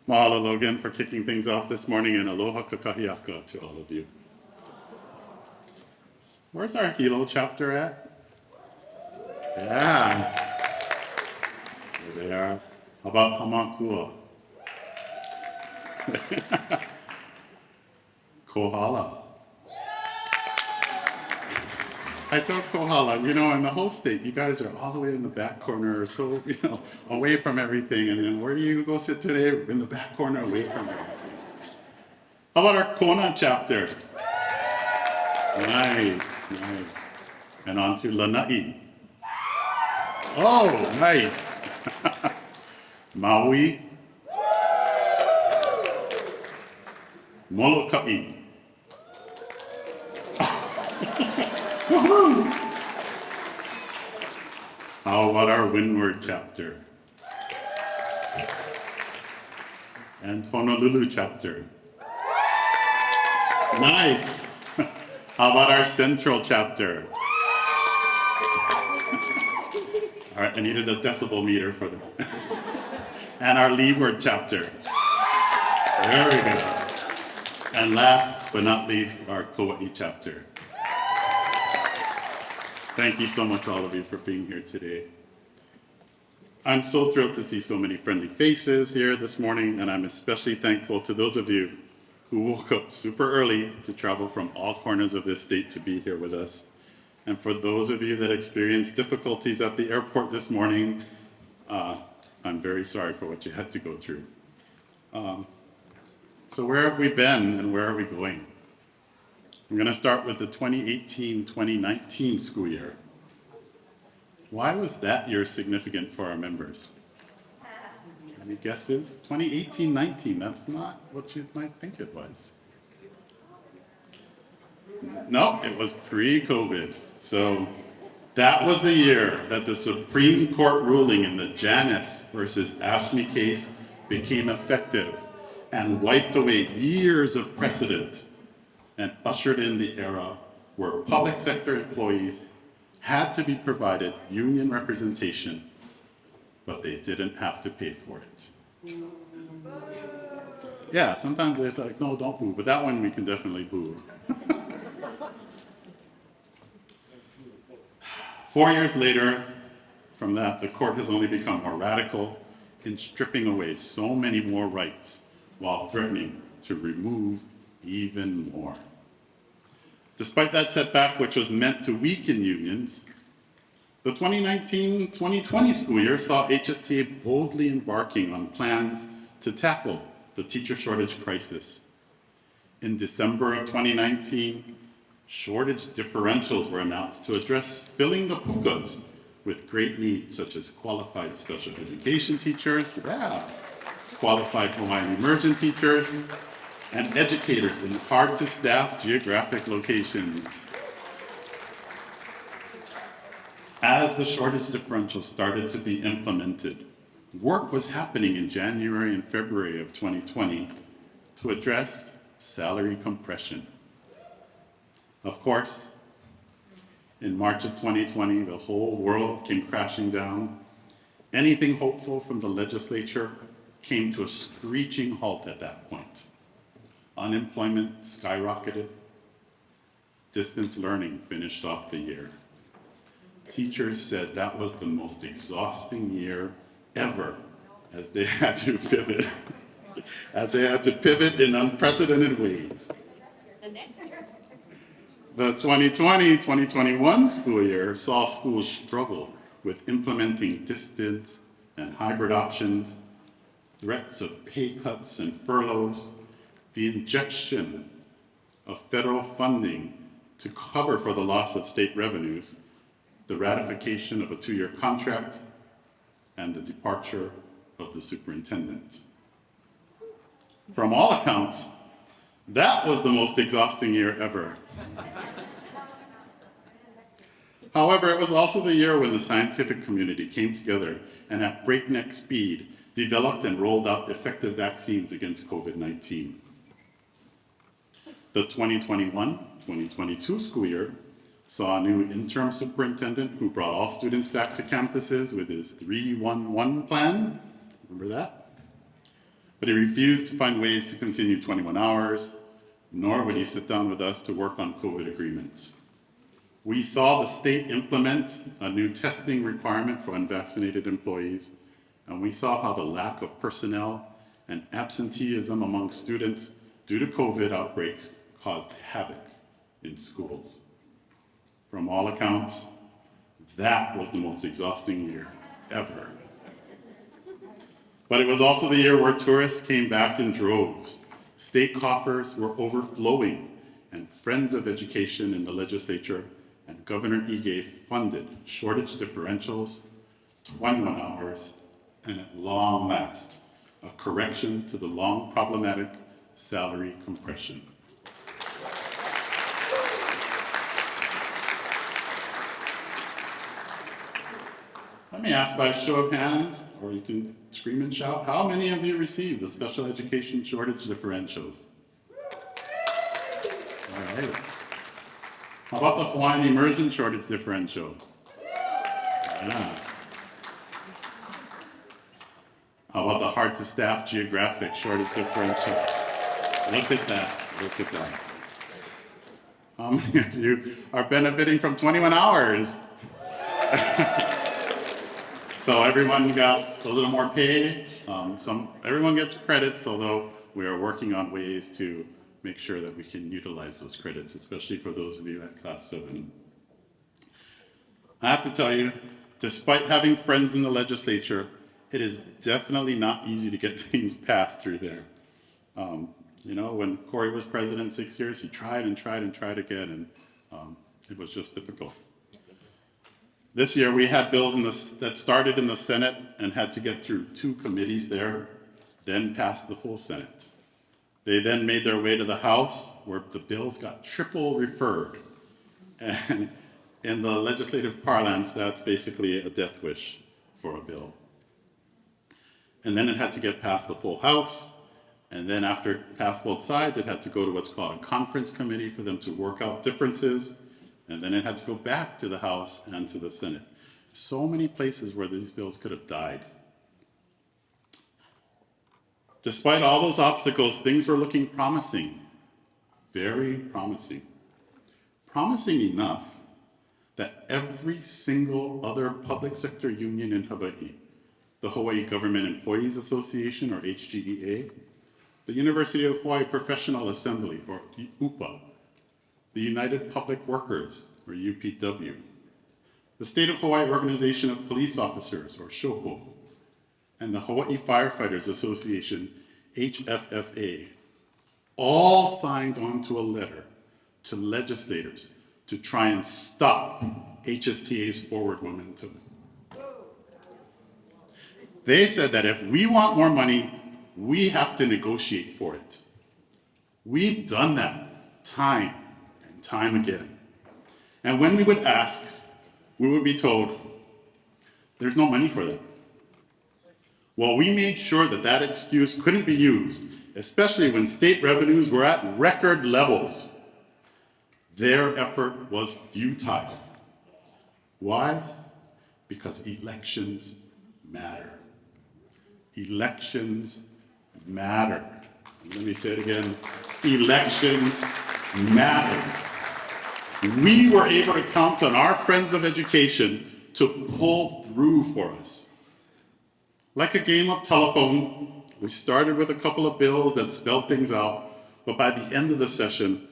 Mahalo Logan for kicking things off this morning, and aloha kakahiaka to all of you. Where's our Hilo chapter at? Yeah, there they are. How about Hamakua? Kohala. I told Kohala, in the whole state, you guys are all the way in the back corner, so, away from everything. And then where do you go sit today? In the back corner, away from everything. How about our Kona chapter? Nice. And on to Lanai. Oh, nice. Maui. Molokai. How about our Windward chapter? And Honolulu chapter. Nice. How about our Central chapter? All right, I needed a decibel meter for that. And our Leeward chapter. There we go. And last but not least, our Kauai chapter. Thank you so much, all of you, for being here today. I'm so thrilled to see so many friendly faces here this morning, and I'm especially thankful to those of you who woke up super early to travel from all corners of this state to be here with us. And for those of you that experienced difficulties at the airport this morning, I'm very sorry for what you had to go through. So where have we been and where are we going? I'm going to start with the 2018-2019 school year. Why was that year significant for our members? Any guesses? 2018-19, that's not what you might think it was. No, it was pre-COVID. So that was the year that the Supreme Court ruling in the Janus versus Ashby case became effective and wiped away years of precedent and ushered in the era where public sector employees had to be provided union representation, but they didn't have to pay for it. Yeah, sometimes it's like, no, don't boo, but that one we can definitely boo. 4 years later from that, the court has only become more radical in stripping away so many more rights while threatening to remove even more. Despite that setback, which was meant to weaken unions, the 2019-2020 school year saw HSTA boldly embarking on plans to tackle the teacher shortage crisis. In December of 2019, shortage differentials were announced to address filling the pukas with great needs, such as qualified special education teachers, qualified Hawaiian immersion teachers, and educators in hard-to-staff geographic locations. As the shortage differential started to be implemented, work was happening in January and February of 2020 to address salary compression. Of course, in March of 2020, the whole world came crashing down. Anything hopeful from the legislature came to a screeching halt at that point. Unemployment skyrocketed. Distance learning finished off the year. Teachers said that was the most exhausting year ever, as they had to pivot, in unprecedented ways. The 2020-2021 school year saw schools struggle with implementing distance and hybrid options, threats of pay cuts and furloughs, the injection of federal funding to cover for the loss of state revenues, the ratification of a 2-year contract, and the departure of the superintendent. From all accounts, that was the most exhausting year ever. However, it was also the year when the scientific community came together and at breakneck speed developed and rolled out effective vaccines against COVID-19. The 2021-2022 school year saw a new interim superintendent who brought all students back to campuses with his 3-1-1 plan. Remember that? but he refused to find ways to continue 21 hours, nor would he sit down with us to work on COVID agreements. We saw the state implement a new testing requirement for unvaccinated employees, and we saw how the lack of personnel and absenteeism among students due to COVID outbreaks caused havoc in schools. From all accounts, that was the most exhausting year ever. But it was also the year where tourists came back in droves. State coffers were overflowing, and Friends of Education in the legislature and Governor Ige funded shortage differentials, 21 hours, and at long last, a correction to the long problematic salary compression. Let me ask by a show of hands, or you can scream and shout, how many of you received the special education shortage differentials? All right. How about the Hawaiian immersion shortage differential? Yeah. How about the hard to staff geographic shortage differential? Look at that, look at that. How many of you are benefiting from 21 hours? So everyone got a little more pay. Everyone gets credits, although we are working on ways to make sure that we can utilize those credits, especially for those of you at Class 7. I have to tell you, despite having friends in the legislature, it is definitely not easy to get things passed through there. You know, when Corey was president 6 years, he tried and tried and tried again, and it was just difficult. This year, we had bills that started in the Senate and had to get through 2 committees there, then passed the full Senate. They then made their way to the House, where the bills got triple referred. And in the legislative parlance, that's basically a death wish for a bill. And then it had to get past the full House, and then after it passed both sides, it had to go to what's called a conference committee for them to work out differences. And then it had to go back to the House and to the Senate. So many places where these bills could have died. Despite all those obstacles, things were looking promising, very promising. Promising enough that every single other public sector union in Hawaii, the Hawaii Government Employees Association, or HGEA, the University of Hawaii Professional Assembly, or UPA, the United Public Workers, or UPW, the State of Hawaii Organization of Police Officers, or SHOPO, and the Hawaii Firefighters Association, HFFA, all signed onto a letter to legislators to try and stop HSTA's forward momentum. They said that if we want more money, we have to negotiate for it. We've done that time and time again. And when we would ask, we would be told, there's no money for that. Well, we made sure that that excuse couldn't be used, especially when state revenues were at record levels. Their effort was futile. Why? Because elections matter. Elections matter. Let me say it again. Elections matter. We were able to count on our Friends of Education to pull through for us. Like a game of telephone, we started with a couple of bills that spelled things out, but by the end of the session,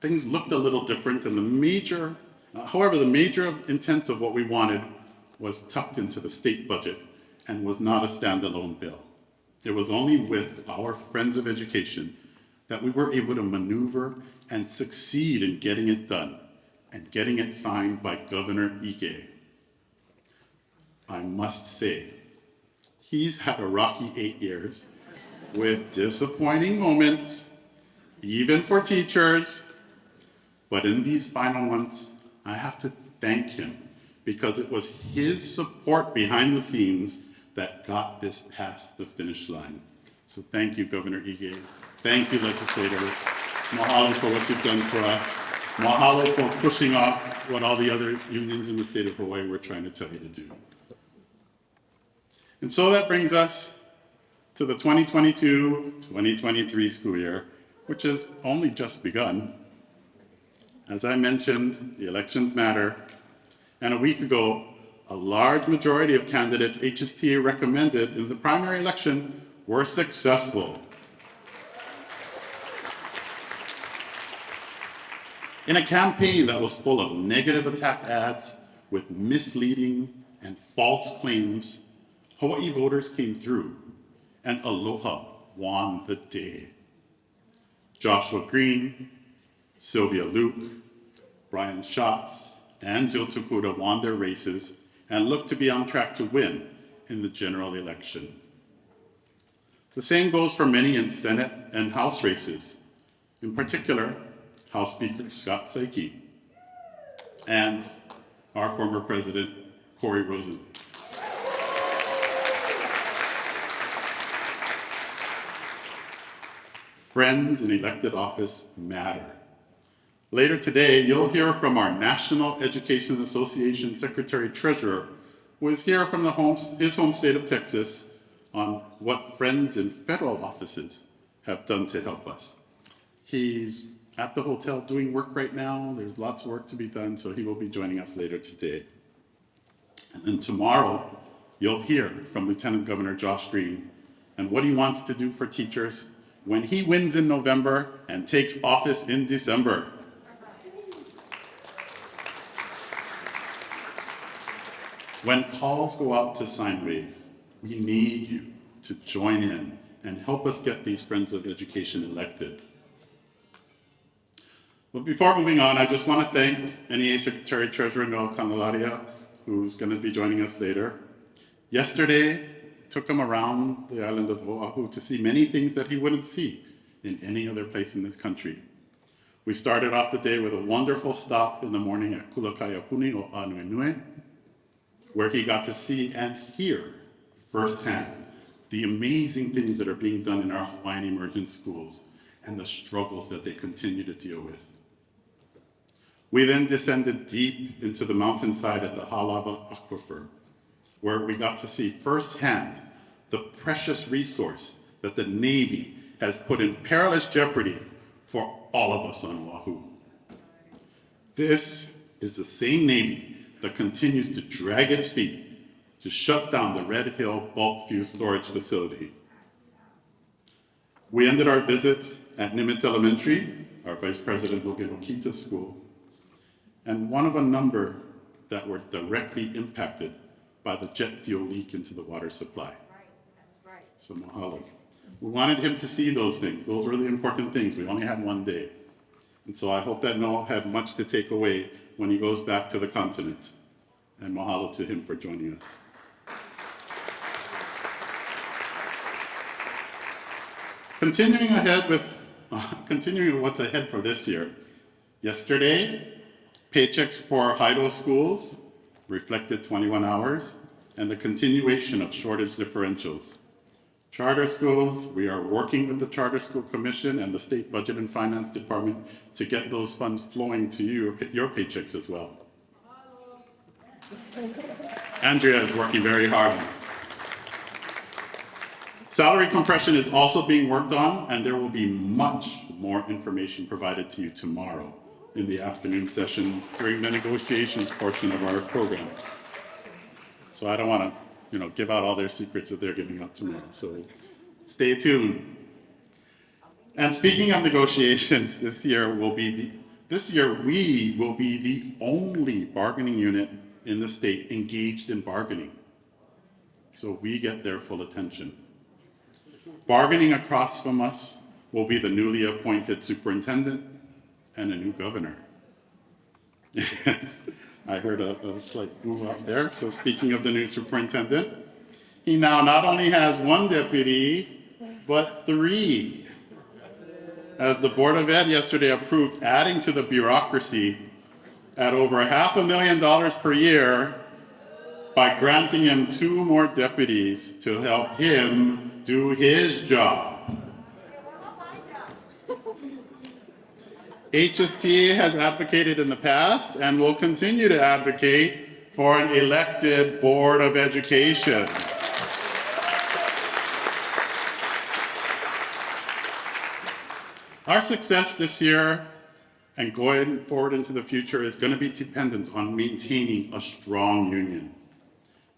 things looked a little different, and the major intent of what we wanted was tucked into the state budget and was not a standalone bill. It was only with our Friends of Education that we were able to maneuver and succeed in getting it done and getting it signed by Governor Ige. I must say, he's had a rocky 8 years with disappointing moments, even for teachers. But in these final months, I have to thank him because it was his support behind the scenes that got this past the finish line. So thank you, Governor Ige. Thank you, legislators. Mahalo for what you've done for us. Mahalo for pushing off what all the other unions in the state of Hawaii were trying to tell you to do. And so that brings us to the 2022-2023 school year, which has only just begun. As I mentioned, the elections matter, and a week ago, a large majority of candidates HSTA recommended in the primary election were successful. In a campaign that was full of negative attack ads with misleading and false claims, Hawaii voters came through, and Aloha won the day. Joshua Green, Sylvia Luke, Brian Schatz, and Jill Tokuda won their races and look to be on track to win in the general election. The same goes for many in Senate and House races, in particular, House Speaker Scott Saiki and our former President, Corey Rosen. Friends in elected office matter. Later today, you'll hear from our National Education Association Secretary-Treasurer, who is here from his home state of Texas, on what friends in federal offices have done to help us. He's at the hotel doing work right now. There's lots of work to be done, so he will be joining us later today. And then tomorrow, you'll hear from Lieutenant Governor Josh Green and what he wants to do for teachers when he wins in November and takes office in December. When calls go out to sine wave, we need you to join in and help us get these Friends of Education elected. But before moving on, I just want to thank NEA Secretary Treasurer Noel Candelaria, who's going to be joining us later. Yesterday, took him around the island of Oahu to see many things that he wouldn't see in any other place in this country. We started off the day with a wonderful stop in the morning at Kulakaiapuni o Anuenue, where he got to see and hear firsthand the amazing things that are being done in our Hawaiian immersion schools and the struggles that they continue to deal with. We then descended deep into the mountainside at the Halava Aquifer, where we got to see firsthand the precious resource that the Navy has put in perilous jeopardy for all of us on Oahu. This is the same Navy that continues to drag its feet to shut down the Red Hill bulk fuel storage facility. We ended our visits at Nimitz Elementary, our Vice President Logan Okita's school, and one of a number that were directly impacted by the jet fuel leak into the water supply. Right. So mahalo. We wanted him to see those things. Those were the important things. We only had one day. And so I hope that Noah had much to take away when he goes back to the continent. And mahalo to him for joining us. Continuing with what's ahead for this year. Yesterday, paychecks for Haido schools reflected 21 hours and the continuation of shortage differentials. Charter schools, we are working with the Charter School Commission and the State Budget and Finance Department to get those funds flowing to your paychecks as well. Andrea is working very hard. Salary compression is also being worked on, and there will be much more information provided to you tomorrow in the afternoon session during the negotiations portion of our program. So I don't want to, give out all their secrets that they're giving out tomorrow. So stay tuned. And speaking of negotiations, this year we will be the only bargaining unit in the state engaged in bargaining. So we get their full attention. Bargaining across from us will be the newly appointed superintendent and a new governor. Yes, I heard a slight boo out there. So speaking of the new superintendent, he now not only has one deputy, but 3. As the Board of Ed yesterday approved adding to the bureaucracy at over $500,000 per year by granting him 2 more deputies to help him do his job. HSTA has advocated in the past and will continue to advocate for an elected Board of Education. Our success this year and going forward into the future is going to be dependent on maintaining a strong union.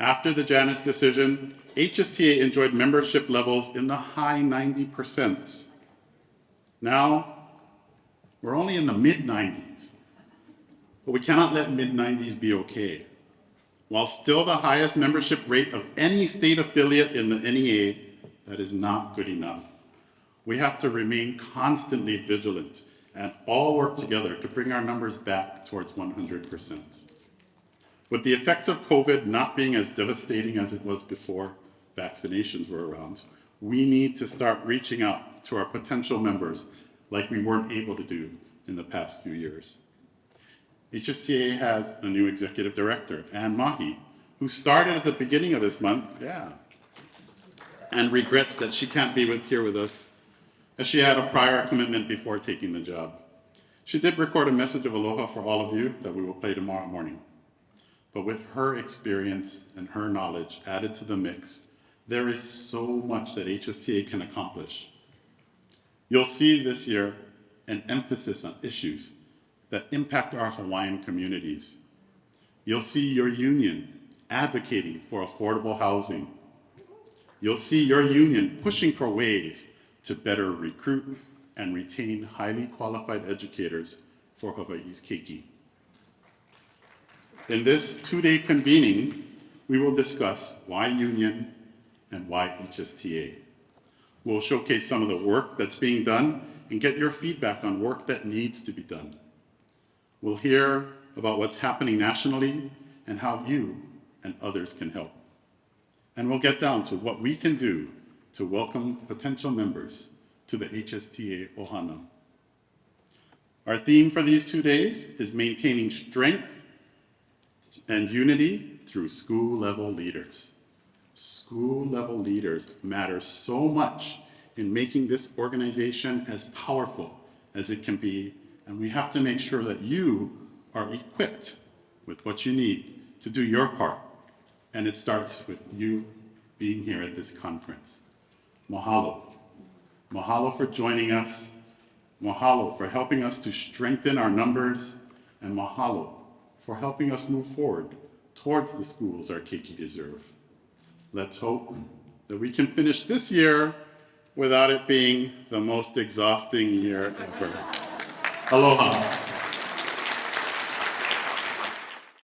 After the Janus decision, HSTA enjoyed membership levels in the high 90%. Now, we're only in the mid-90s, but we cannot let mid-90s be okay. While still the highest membership rate of any state affiliate in the NEA, that is not good enough. We have to remain constantly vigilant and all work together to bring our numbers back towards 100%. With the effects of COVID not being as devastating as it was before vaccinations were around, we need to start reaching out to our potential members like we weren't able to do in the past few years. HSTA has a new executive director, Ann Mahi, who started at the beginning of this month, and regrets that she can't be here with us, as she had a prior commitment before taking the job. She did record a message of aloha for all of you that we will play tomorrow morning. But with her experience and her knowledge added to the mix, there is so much that HSTA can accomplish. You'll see this year an emphasis on issues that impact our Hawaiian communities. You'll see your union advocating for affordable housing. You'll see your union pushing for ways to better recruit and retain highly qualified educators for Hawaii's keiki. In this two-day convening, we will discuss why union and why HSTA. We'll showcase some of the work that's being done and get your feedback on work that needs to be done. We'll hear about what's happening nationally and how you and others can help. And we'll get down to what we can do to welcome potential members to the HSTA Ohana. Our theme for these 2 days is maintaining strength and unity through school-level leaders. School-level leaders matter so much in making this organization as powerful as it can be, and we have to make sure that you are equipped with what you need to do your part. And it starts with you being here at this conference. Mahalo. Mahalo for joining us. Mahalo for helping us to strengthen our numbers. And mahalo for helping us move forward towards the schools our keiki deserve. Let's hope that we can finish this year without it being the most exhausting year ever. Aloha.